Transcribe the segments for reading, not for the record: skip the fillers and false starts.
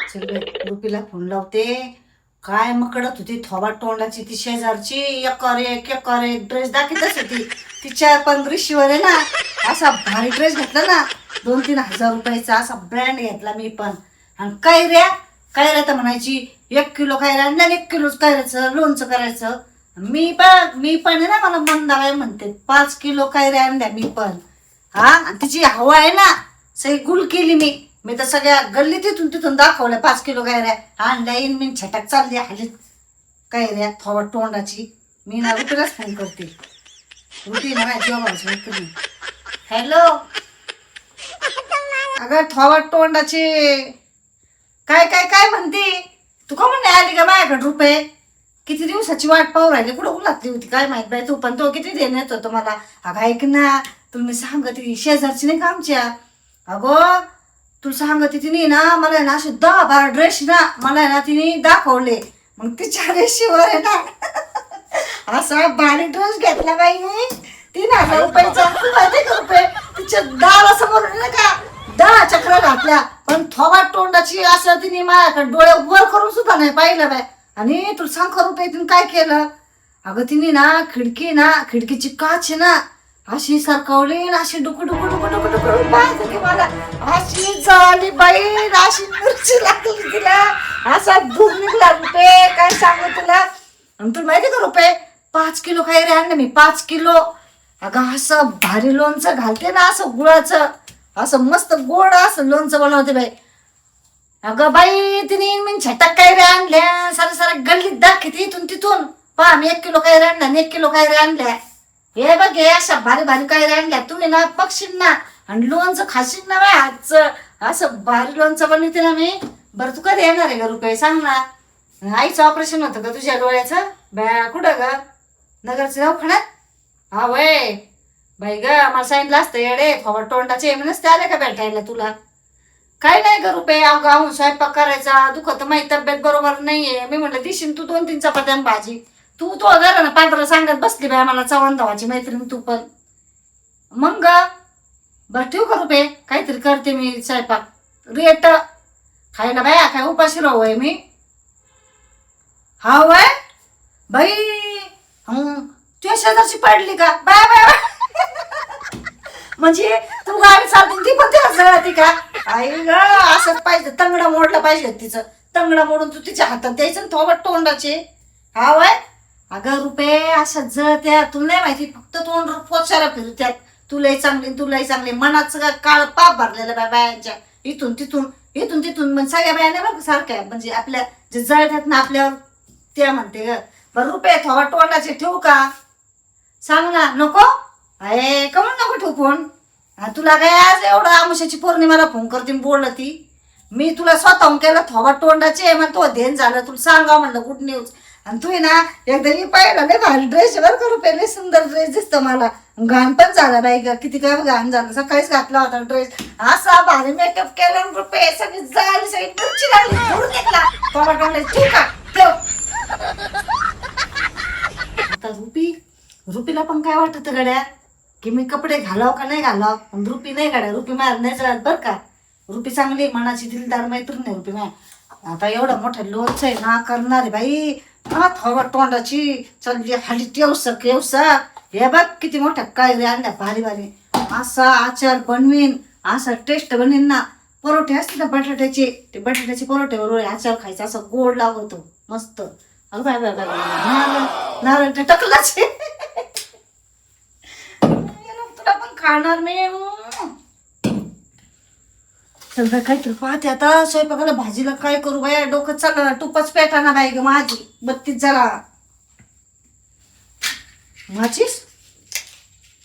चल बाई, रुपीला फोन लावते. काय मकडत होती थोबाड तोंडाची ती शेजारची. एकर एक ड्रेस दाखवतच होती. तिच्या पण ऋषीवर आहे ना असा भारी ड्रेस घेतला ना, 2-3 हजार रुपयाचा असा ब्रँड घेतला मी पण. आणि काय रे तर म्हणायची 1 किलो काय रे आणलं, 1 किलोच करायचं लोणचं करायचं. मी पण आहे ना, मला मंदाबाई म्हणते 5 किलो काय रे आणल्या मी पण. हा, आणि तिची हवा आहे ना, सगळी गुल केली मी तर सगळ्या गल्ली तिथून दाखवल्या 5 किलो काय रे आणल्या. येईन मी छटक चालली हल्ली काय रे थोडं तोंडाची. मी ना रुपीलाच फोन करते. रुपी म्हणायची बाबा. हॅलो, अगं थोडं तोंडाची काय म्हणते तू? का म्हणणे आली का माझ्याकडे रुपये? किती दिवसाची वाट पाहू राहिली, कुठं उलातली होती काय माहित बाई. तू पण तो किती देण्यात होतो मला. अगं ऐक ना, तुला मी सांगते शेजारची नाही का आमच्या, अगं तुला सांगते तिने ना मला आहे ना असे 10-12 ड्रेस ना मला आहे ना तिने दाखवले. मग तिच्या रेशीवर आहे ना असा भारी ड्रेस घेतला बाई मी 3,000 रुपयाचा. रुपये तिच्या 10 समोर नाही का 10 चक्र घातल्या. पण थोबा तोंडाची असं तिने माझ्याकडे डोळे वर करून सुद्धा नाही पाहिलं बाय. आणि तुला सांग रुपये तिने काय केलं, अगं तिने ना खिडकीची काच आहे ना अशी सरकवली, अशी डुकू पाहत होती मला. अशी झाली बाई, अशी मिरची लागली तिला, असा धूर निघला रुपये काय सांगू तुला. आणि तुला माहिती का रुपये 5 किलो काय रे आणलं मी 5 किलो. अगं असं भारी लोणचं घालते ना, असं गुळाचं असं मस्त गोड असं लोणचं बनवते बाई. अगं बाई तिने मी छटक काय रे आणल्या, सारे गल्लीत दाखवते इथून तिथून. पहा मी 1 किलो काय रे आणल्या, 1 किलो काय रे आणल्या. हे बघ हे अशा भारी भारी काय रे आणल्या. तुम्ही ना बघशील ना आणि लोणचं खाशील ना बाय हातचं, असं भारी लोणचं बनवते ना मी. बरं तू कधी येणार आहे ग रुपये सांग ना. आईचं ऑपरेशन होतं का तुझ्या डोळ्याचं? कुठं ग? नगरच्या दवाखान्यात? हा वय बाई ग, मला सांगितलं असतं येडे थोडं तोंडाचे नसते आले का भेटायला तुला. काय नाही ग रुपये, गाऊन स्वयंपाक करायचा दुखत, माझी तब्येत बरोबर नाहीये. मी म्हटलं दिशील तू 2-3 चपात्या आणि भाजी. तू तो घर ना पांढरं सांगत बसली बाय मला चव्हाण धावाची मैत्रीण तू पण. मग बरं ठेवू का रुपये, काहीतरी करते मी स्वयंपाक रेट खायला बाया. काय उपाशी राहू आहे मी? हा वय बाई, तुझ्या शेजारची पडली का बाय बाय? म्हणजे तू गाडी चालते ती पण त्याला जळती का? आई ग असंच पाहिजे, तंगडा मोडला पाहिजे तिचं. तंगडा मोडून तू तिच्या हातात द्यायचं थोबट तोंडाचे. हा वय अगं रुपये असं जळत्या तुला नाही माहिती, फक्त तोंड पोचारा फिरत्यात. तुलाही चांगली मनाचं काळ पाप भरलेलं बाय बायांच्या. इथून तिथून म्हणजे सगळ्या बाया बघ सारख्या, म्हणजे आपल्या जे जळतात ना आपल्यावर त्या म्हणते ग. बरं रुपये थोबा तोंडाचे ठेवू का सांग ना? नको अरे कमून नको ठेवू फोन. तुला काय आज एवढं आमुष्याची पौर्णिमाला फोन करते बोललं ती. मी तुला स्वतःहून केलं थोबा तोंडाचे मग तो ध्यान झालं तुला सांगा म्हणलं गुड न्यूज. आणि तू ना एकदा मी पाहिलं नाही भारी ड्रेस बरं का रुपये, लय सुंदर ड्रेस दिसतो मला. घाण पण झाला बाई ग, किती काय घाण झालं. सकाळीच घातला होता ड्रेस असा भारी मेकअप केला रुपये, सगळी जाळी सगळी मिरची लागली धूर निघला थोबा तोंडाचे. ठेवू का? ठेव. आता रुपीला पण काय वाटत गड्या की मी कपडे घालाव का नाही घालाव. पण रुपी नाही गड्या, रुपी माझ्या नाही जळत बरं का. रुपी चांगली मनाची दिलदार मैत्रीण नाही रुपी माझ्या. आता एवढं मोठं लोणचं आहे ना करणार आहे बाई. थोबा तोंडाची चालली हाली केवसा. हे बघ किती मोठ्या काय रे आणल्या भारी भारी. असा आचार बनवीन, असा टेस्ट बनवीन ना. परोठे असते ना बटाट्याचे, ते बटाट्याचे परोठे बरोबर आचार खायचा असं गोड लागतो मस्त. अगं बाय बाय बाय नारळ ते टकलाच तुला पण खाणार मी. चल काहीतरी पाहते आता स्वयंपाकाला भाजीला काय करू बाया. डोकं चाललं तुपच पेटाना बाई ग माझी. 32 झाला माचीस.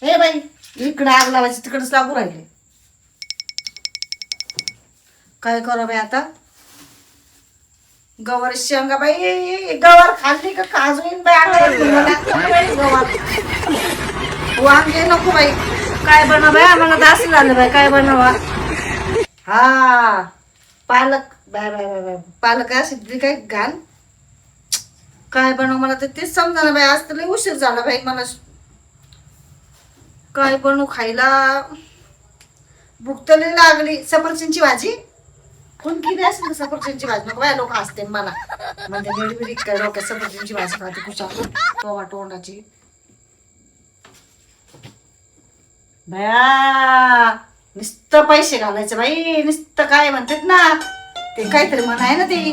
हे बाई इकडे आग लावायची तिकडेच लागू राहिले. काय करू बाई आता. गवार शेंगा बाई, गवार खाल्ली का काजून बाई गवार. वांगे नको बाई. काय बनवा बाई आम्हाला दास झालं बाई काय बनवा. हा पालक बाय बाय बाय बाय पालक अशी काय घाल. काय बनव मला तर तेच समजा ना बाई. आज तर लय उशीर झाला बाई मला. काय बनवू खायला. भूक तर लय लागली. सफरचंदची भाजी कोण किती असेल तर सफरचंदची भाजी नको बाय, लोक असते मला म्हणजे निडबिडी काय डोक्यात सफरचंदची भाजी खाते कुशा तोंडाची भया. नुसतं पैसे घालायचं बाई, नुसतं काय म्हणतात ना ते काहीतरी म्हण आहे ना ते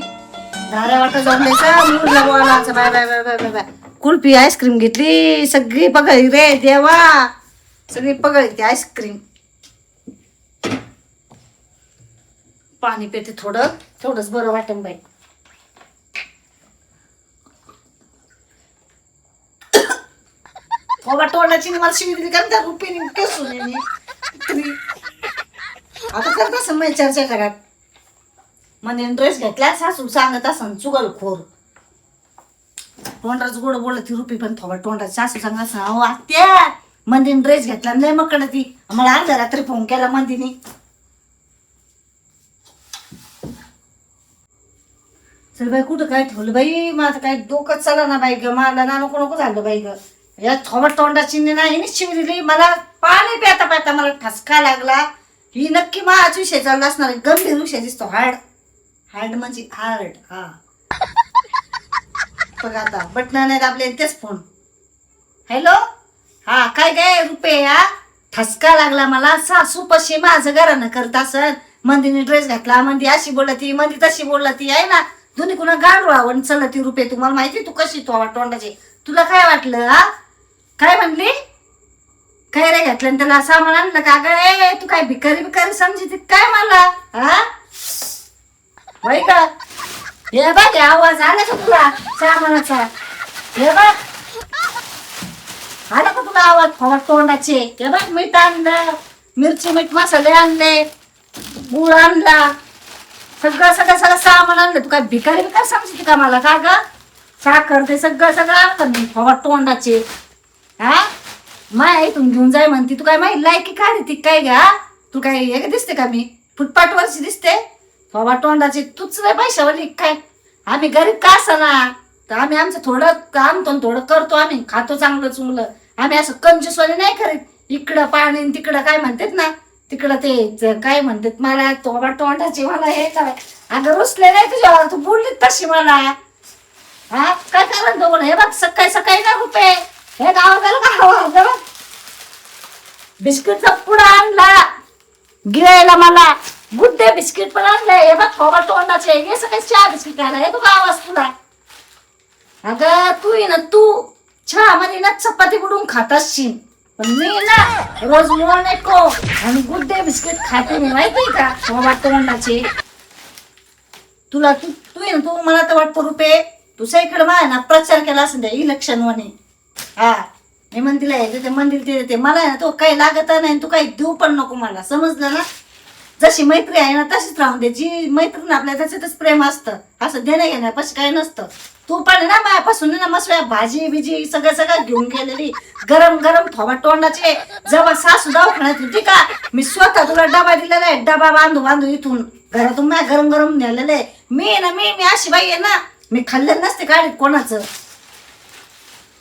धाऱ्या वाटा जाऊन द्यायचं मुरला बोलायचं. Bye bye bye bye bye bye. Kulfi ice cream घेतली सगळी पगळी रे देवा, सगळी पगळी ती आईस्क्रीम. पाणी पिते थोडं, थोडंच बरं वाटेल बाई. बाबा तोंडाची मला शिवी दिली कारण त्या रुपीने केसून आता करत असं माझी चर्चा घरात म्हणजे ड्रेस घेतला सासू सांगत असं चुगल खोर तोंडाच गोड बोलत ती रुपी पण थोडं तोंडाची सासू सांगत असं अहो आत्या मंदीने ड्रेस घेतला नाही मग कडे ती मला अर्ध्या रात्री फोन केला मंदीने. चल बाई कुठं काय ठेवलं बाई माझं काय डोकं चला ना बाई ग, मला ना नको नको झालं बाई ग. या थोबट तोंडाची नाही शिवी दिली मला, पाणी प्याता प्याता मला ठसका लागला. ही नक्की माझाच विषय चालला असणार, गंभीर विषय दिसतो. हार्ड हार्ड म्हणजे हार्ड. हा बघ आता बटन नाही दाबले तेच फोन. हॅलो हा काय काय रुपये हा ठसका लागला मला. सासू पशी माझं घरानं करत असत, मंदीने ड्रेस घातला, मंदी अशी बोलती मंदी तशी बोलती आहे ना, दोन्ही कुणा गाडू आवड चलती रुपये. तुम्हाला माहिती तू कशी तोंडाची, तुला काय वाटलं हा काय म्हणली काय रे घातलं त्याला सामान आणलं का ग? तू काय भिकारी भिकारी समजते काय मला हा होय का? हे बघ आवाज आला का तुला सामानाचा? हे बघ आला का तुला आवाज फवाट तोंडाचे? हे बघ मीठ आणलं, मिरची मीठ मसाले आणले, गुळ आणला, सगळं सगळं सगळं सामान आणलं. तू काय भिकारी भिकारी समजते का मला का ग? साखर ते सगळं सगळं आणलं मी फवाट तोंडाचे. हा माय इथून घेऊन जाय म्हणती, तू काय माहिती लायकी काढी ती काय घ्या? तू काय हे दिसते का मी फुटपाटवरची दिसते? बाबा तोंडाची तूच नाही पैशावाली काय? आम्ही गरीब का असना तर आम्ही आमचं थोडं काम तो थोडं करतो, आम्ही खातो चांगलं चुंगलं, आम्ही असं कंजूसवाली नाही करीत. इकडं पाणी तिकडं काय म्हणतात ना तिकडं ते काय म्हणतात मला तोंडाची मला हे काय अगं रुसले नाही तुझ्यावर, तू बोलली तशी मला. हा काय कारण दोन हे बघ सकाळी सकाळी ना रुपये हे गावाला का हवा बिस्किटचा पुडा आणला गिरायला मला, गुड्डे बिस्किट पण आणले. हे बघ थोडा तोंडाचे हे सगळे चहा बिस्किट आला. हे बघ आवाज तुला अगं तू ये ना तू चहा मध्ये ना चपाती बुडून खात असशील, पण मी ना रोज मोनेको आणि गुड्डे बिस्किट खाते मी माहितीये का थोडा तोंडाचे. तुला तू तू ये ना तू मला तर वाटतं रुपये तू सईकडे माझ्या ना प्रचार केला असेल त्या इलेक्शन मध्ये. हा मी मंदिरला यायचं ते मंदिर ते देते मला ना तो काही लागत नाही, तू काही देऊ पण नको मला, समजलं ना? जशी मैत्री आहे ना तशीच राहून दे. जी मैत्रीण आपल्या त्याच्यातच प्रेम असतं, असं देण्या घेण्यापाशी काही नसतं. तू पण ना माझ्यापासून ना मस्त भाजी बिजी सगळं सगळं घेऊन गेलेली गरम गरम थोबा तोंडाचे. जेव्हा सासू दवाखान्यात होती का मी स्वतः तुला डबा दिलेला आहे, डबा बांधू बांधू इथून घरातून माझ्या गरम गरम नेलेलं आहे. मी ना मी अशी बाई आहे ना, मी खाल्लेलं नसते गाडीत कोणाचं.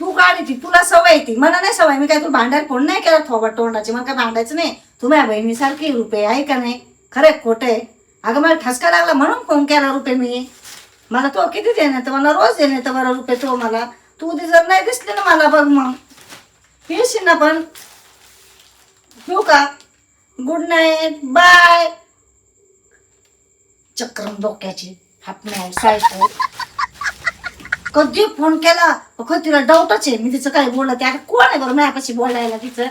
तू गाडी ती तुला सवय ती मला नाही सवय. मी काय तू भांडायला फोन नाही केला थोबा तोंडाची, मला काय भांडायचं नाही. तू माझ्या बहिणीसारखी रुपये आहे का नाही? खरे खोट आहे. अगं मला ठसका लागला म्हणून फोन केला रुपये मी. मला तो किती देण्यात मला रोज देण्यात बरं रुपये तो मला. तू उद्या जर नाही दिसली ना मला बघ मग येशील ना. पण ठेवू का? Good night bye. चक्रम डोक्याची हापण्या सायकल कधी फोन केला कधी तिला डाऊटच आहे मी तिचं काय बोलत आता कोण आहे बरं माझ्यापाशी बोलायला. तिचं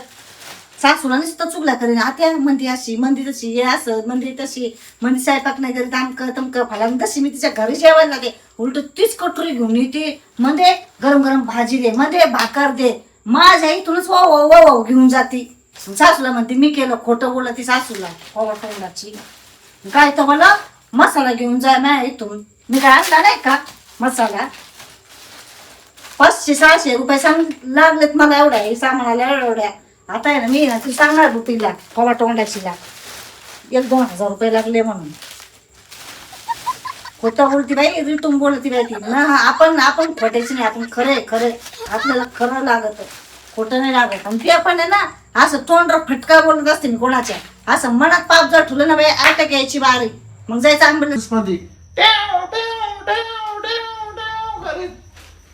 सासूला नुसतं चुगला करेन आत्या मंदी अशी मंदी तशी हे असं मंदी तशी मंदी स्वयंपाक नाही करीत आमकं तमकं फलान तशी. मी तिच्या घरी जेवायला दे उलट तीच कटोरी घेऊन येते मध्ये गरम गरम भाजी दे मध्ये भाकर दे माझ्या इथूनच वो घेऊन जाते. सासूला म्हणते मी केलं खोटं बोलत ती सासूला तोंडाची. काय तर मला मसाला घेऊन जा ना इथून. मी काय आणला नाही का मसाला? 500-600 रुपये सांग लागलेत मला एवढ्या हे सामानाला एवढ्या. आता आहे ना मी ना तू सांगणार रुपीला थोडा तोंडाचीला 1-2 हजार रुपये लागले म्हणून. खोटं बोलती बाई रिटून बोलती बाई ती ना. आपण खोटायची नाही, आपण खरे खरे आपल्याला खरं लागत खोटं नाही लागत. आणि ते पण आहे ना असं तोंड फटका बोलत असते मी कोणाच्या. असं मनात पाप जर ठुलं ना बाई अटक यायची बारी मग जायचं आंबल मध्ये